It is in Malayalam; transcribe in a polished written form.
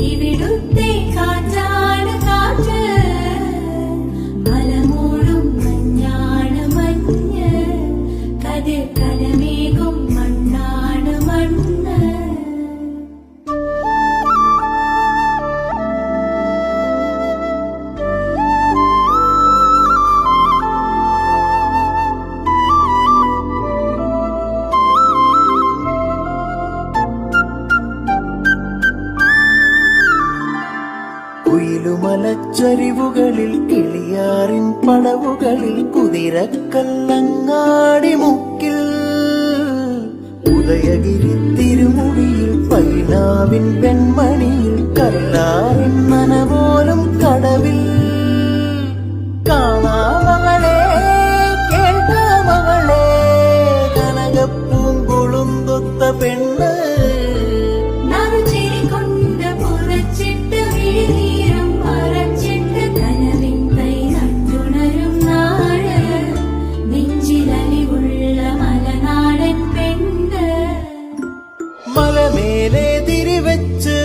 ഇവിടുത്തെ കാറ്റാണ് കാറ്റ്, മലമൂടും മഞ്ഞാണ് മഞ്ഞ്, കതിർ കലമേകും മണ്ണാണ് മണ്ണ്. കുയിലുമലച്ചരിവുകളിൽ കിളിയാറിൻ പടവുകളിൽ കുതിരക്കല്ലങ്ങാടി മുക്കിൽ, ഉദയഗിരി തിരുമുടിയിൽ പൈനാവിൻ പെൺമണിയിൽ കല്ലാറിൻ നനപോലും കടവിൽ. കാണാമകളെ കേൾക്കാമകളെ കനകപ്പൂങ്കുളുന്തൊത്ത പെണ്ണ്, മലമേലെ തിരിവെച്ച്